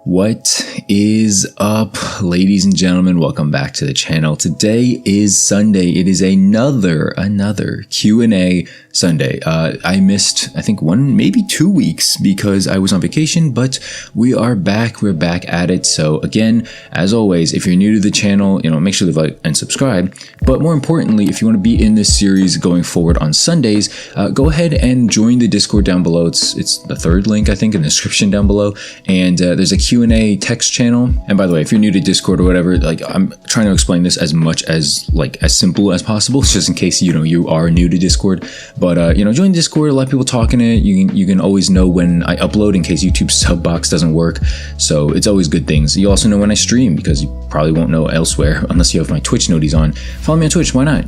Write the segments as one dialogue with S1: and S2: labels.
S1: What is up, ladies and gentlemen? Welcome back to the channel. Today is Sunday. It is another Q&A Sunday. I missed, I think, maybe 2 weeks because I was on vacation, but we are back. We're back at it. So again, as always, if you're new to the channel, make sure to like and subscribe. But more importantly, if you want to be in this series going forward on Sundays, go ahead and join the Discord down below. It's the third link, I think, in the description down below. And there's a Q&A text channel. And by the way, if you're new to Discord or whatever, I'm trying to explain this as much as as simple as possible, just in case you are new to Discord. But join Discord. A lot of people talk in it. You can always know when I upload in case YouTube's sub box doesn't work. So it's always good things. You also know when I stream because you probably won't know elsewhere unless you have my Twitch noties on. Follow me on Twitch. Why not?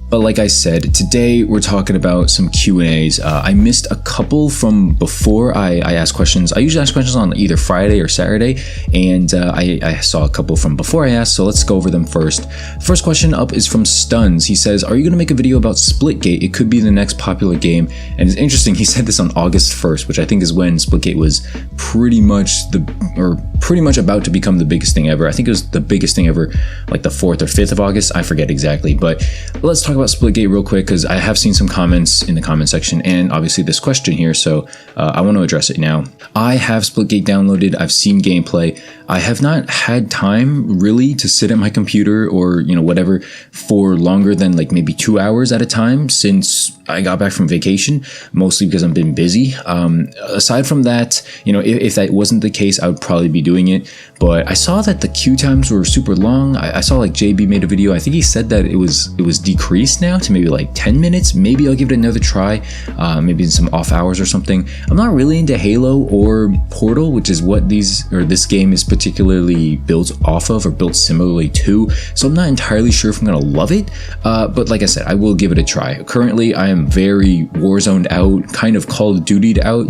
S1: But like I said, today we're talking about some Q&As. I missed a couple from before I asked questions. I usually ask questions on either Friday or Saturday, and I saw a couple from before I asked, so let's go over them first. First question up is from Stuns. He says, are you going to make a video about Splitgate? It could be the next popular game. And it's interesting, he said this on August 1st, which I think is when Splitgate was pretty much about to become the biggest thing ever. I think it was the biggest thing ever, like the 4th or 5th of August. I forget exactly, but let's talk about Splitgate real quick because I have seen some comments in the comment section and obviously this question here, so I want to address it now. I have Splitgate downloaded. I've seen gameplay. I have not had time really to sit at my computer or whatever for longer than maybe 2 hours at a time since I got back from vacation, mostly because I've been busy. Aside from that, if that wasn't the case, I would probably be doing it. But I saw that the queue times were super long. I saw JB made a video. I think he said that it was decreased now to maybe 10 minutes. Maybe I'll give it another try, maybe in some off hours or something. I'm not really into Halo or Portal, which is what this game is particularly built off of or built similarly to. So I'm not entirely sure if I'm gonna love it. But like I said, I will give it a try. Currently, I am very Warzoned out, kind of Call of Duty'd out,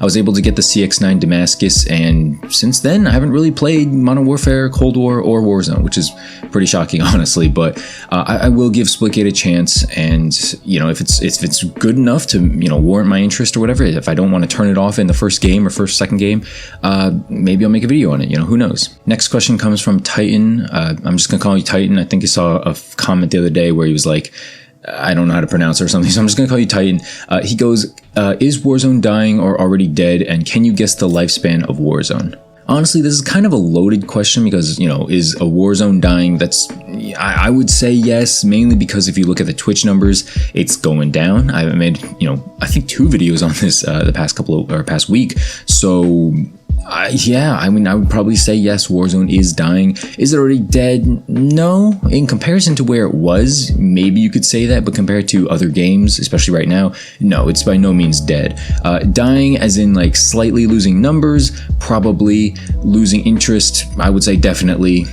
S1: I was able to get the CX-9 Damascus, and since then, I haven't really played Modern Warfare, Cold War, or Warzone, which is pretty shocking, honestly. But I will give Splitgate a chance, and if it's good enough to warrant my interest or whatever, if I don't want to turn it off in the first game or second game, maybe I'll make a video on it. Who knows? Next question comes from Titan. I'm just gonna call you Titan. I think I saw a comment the other day where he was like, I don't know how to pronounce it or something, so I'm just gonna call you Titan. He goes, is Warzone dying or already dead, and can you guess the lifespan of Warzone? Honestly, this is kind of a loaded question because, is a Warzone dying? I would say yes, mainly because if you look at the Twitch numbers, it's going down. I made, I think 2 videos on this the past week. So I would probably say yes, Warzone is dying. Is it already dead? No. In comparison to where it was, maybe you could say that, but compared to other games, especially right now, no, it's by no means dead. Dying as in slightly losing numbers, probably losing interest, I would say definitely.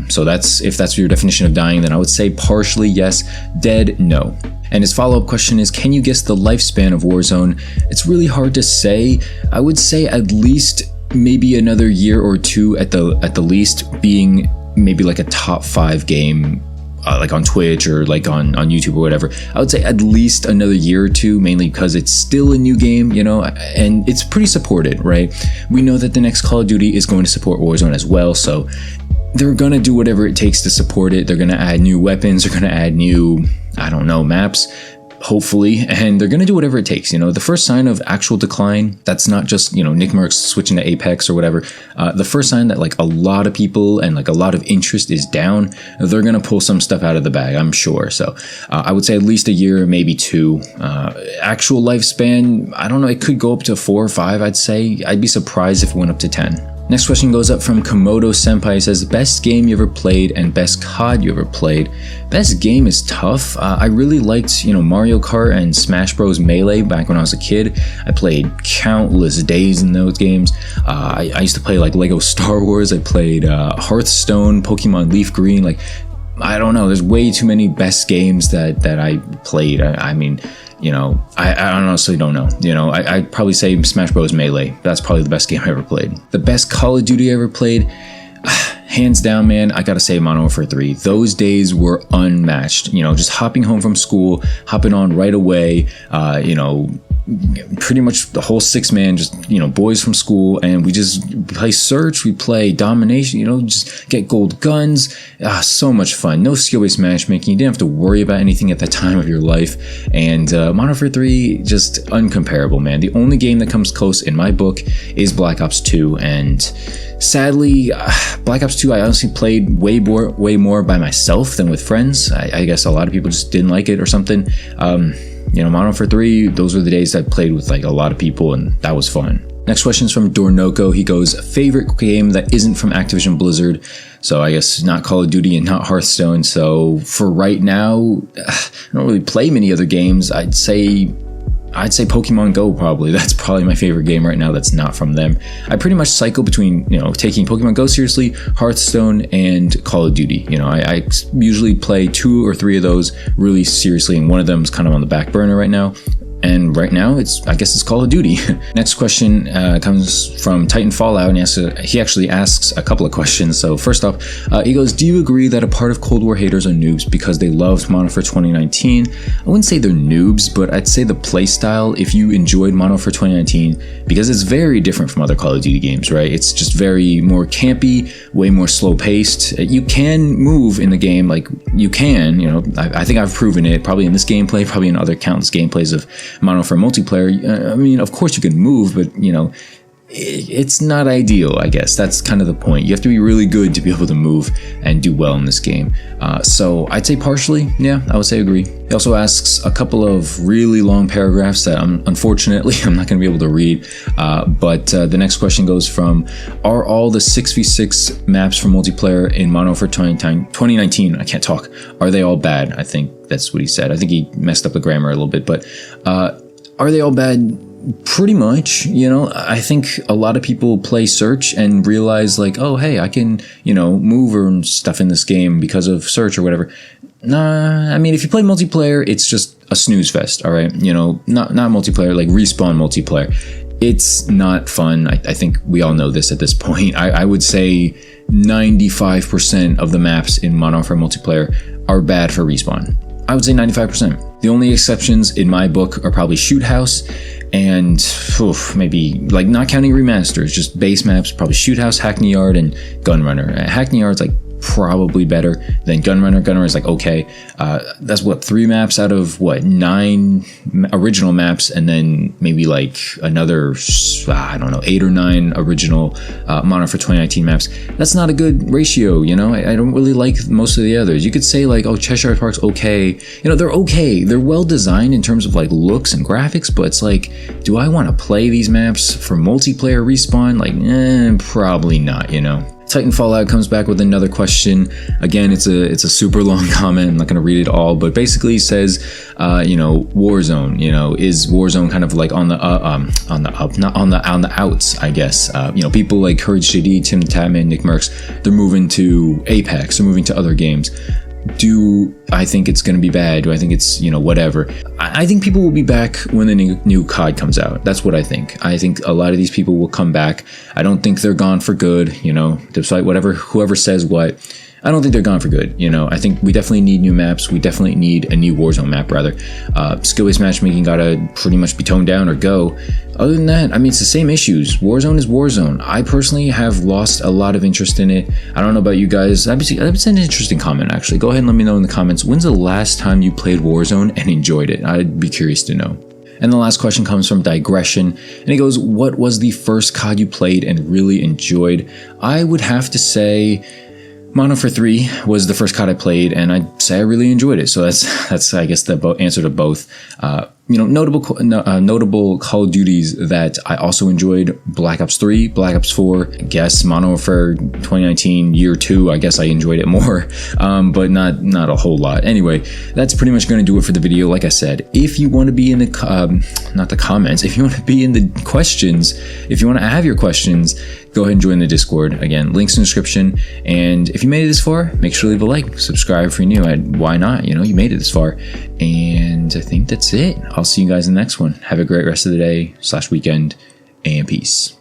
S1: So if that's your definition of dying, then I would say partially yes, dead, no. And his follow-up question is, can you guess the lifespan of Warzone? It's really hard to say. I would say at least maybe another year or 2 at the least, being maybe a top 5 game on Twitch or on YouTube or whatever. I would say at least another year or 2, mainly because it's still a new game, and it's pretty supported, right? We know that the next Call of Duty is going to support Warzone as well, so they're gonna do whatever it takes to support it. They're gonna add new weapons, they're gonna add new, maps, hopefully, and they're gonna do whatever it takes. The first sign of actual decline, that's not just Nick Merckx switching to Apex or whatever. The first sign that a lot of people and a lot of interest is down, they're gonna pull some stuff out of the bag, I'm sure. So I would say at least a year, maybe 2. Actual lifespan, I don't know, it could go up to 4 or 5. I'd say I'd be surprised if it went up to 10. Next question goes up from Komodo Senpai. It says, best game you ever played and best COD you ever played. Best game is tough. I really liked, Mario Kart and Smash Bros. Melee back when I was a kid. I played countless days in those games. I used to play Lego Star Wars. I played Hearthstone, Pokemon Leaf Green. I don't know. There's way too many best games that I played. I honestly don't know. I'd probably say Smash Bros. Melee. That's probably the best game I ever played. The best Call of Duty I ever played, hands down, man, I gotta say Modern Warfare 3. Those days were unmatched. Just hopping home from school, hopping on right away, pretty much the whole 6-man, just, boys from school, and we just play search, we play domination, just get gold guns. So much fun. No skill-based matchmaking. You didn't have to worry about anything at that time of your life. And Modern Warfare 3, just uncomparable, man. The only game that comes close in my book is Black Ops 2, and sadly, Black Ops 2, I honestly played way more by myself than with friends. I guess a lot of people just didn't like it or something. Modern Warfare 3, those were the days that I played with like a lot of people, and that was fun. Next question is from Dornoko. He goes, favorite game that isn't from Activision Blizzard. So I guess not Call of Duty and not Hearthstone. So for right now, I don't really play many other games. I'd say Pokemon Go probably. That's probably my favorite game right now that's not from them. I pretty much cycle between, taking Pokemon Go seriously, Hearthstone, and Call of Duty. I usually play 2 or 3 of those really seriously, and one of them is kind of on the back burner right now. And right now, I guess it's Call of Duty. Next question comes from Titan Fallout, and he actually asks a couple of questions. So first off, he goes, do you agree that a part of Cold War haters are noobs because they loved Modern Warfare 2019? I wouldn't say they're noobs, but I'd say the playstyle, if you enjoyed Modern Warfare 2019, because it's very different from other Call of Duty games, right? It's just very more campy, way more slow-paced. You can move in the game, like you can, I think I've proven it, probably in this gameplay, probably in other countless gameplays of Modern Warfare multiplayer. I mean, of course you can move, but it's not ideal, I guess. That's kind of the point. You have to be really good to be able to move and do well in this game. So I'd say partially, yeah, I would say agree. He also asks a couple of really long paragraphs that unfortunately I'm not going to be able to read. But the next question goes from, are all the 6v6 maps for multiplayer in Modern Warfare 2019, I can't talk, are they all bad? I think that's what he said. I think he messed up the grammar a little bit, but are they all bad? Pretty much. I think a lot of people play search and realize like, oh, hey, I can, move and stuff in this game because of search or whatever. Nah, I mean, if you play multiplayer, it's just a snooze fest, all right? Not multiplayer, like Respawn multiplayer. It's not fun. I think we all know this at this point. I would say 95% of the maps in Modern Warfare multiplayer are bad for Respawn. I would say 95%. The only exceptions in my book are probably Shoot House and maybe, like, not counting remasters, just base maps, probably Shoot House, Hackney Yard, and Gunrunner. Hackney Yard's like probably better than Gunrunner. Gunrunner is like okay. That's 3 maps out of 9 original maps, and then maybe like another 8 or 9 original Modern Warfare 2019 maps. That's not a good ratio, I don't really like most of the others. You could say like, oh, Cheshire Park's okay. They're okay. They're well designed in terms of like looks and graphics, but it's like, do I want to play these maps for multiplayer Respawn? Like, probably not, Titan Fallout comes back with another question. Again, it's a super long comment. I'm not going to read it all, but basically he says, Warzone. Is Warzone kind of like on the outs? I guess. People like Courage JD, Tim the Tatman, Nick Merckx, they're moving to Apex. They're moving to other games. Do I think it's going to be bad? Do I think it's, whatever? I think people will be back when the new COD comes out. That's what I think. I think a lot of these people will come back. I don't think they're gone for good, despite whoever says what. I don't think they're gone for good. I think we definitely need new maps. We definitely need a new Warzone map, rather. Skill-based matchmaking gotta pretty much be toned down or go. Other than that, I mean, it's the same issues. Warzone is Warzone. I personally have lost a lot of interest in it. I don't know about you guys. That's an interesting comment, actually. Go ahead and let me know in the comments. When's the last time you played Warzone and enjoyed it? I'd be curious to know. And the last question comes from Digression, and he goes, what was the first COD you played and really enjoyed? I would have to say Modern Warfare 3 was the first COD I played, and I'd say I really enjoyed it. So that's I guess the answer to both. Notable Call of Duties that I also enjoyed: Black Ops 3, Black Ops 4. I guess Modern Warfare 2019 Year 2. I guess I enjoyed it more, but not a whole lot. Anyway, that's pretty much going to do it for the video. Like I said, if you want to be in the not the comments, if you want to be in the questions, if you want to have your questions, go ahead and join the Discord. Again, links in the description. And if you made it this far, make sure to leave a like, subscribe if you're new. Why not? You made it this far. And I think that's it. I'll see you guys in the next one. Have a great rest of the day /weekend, and peace.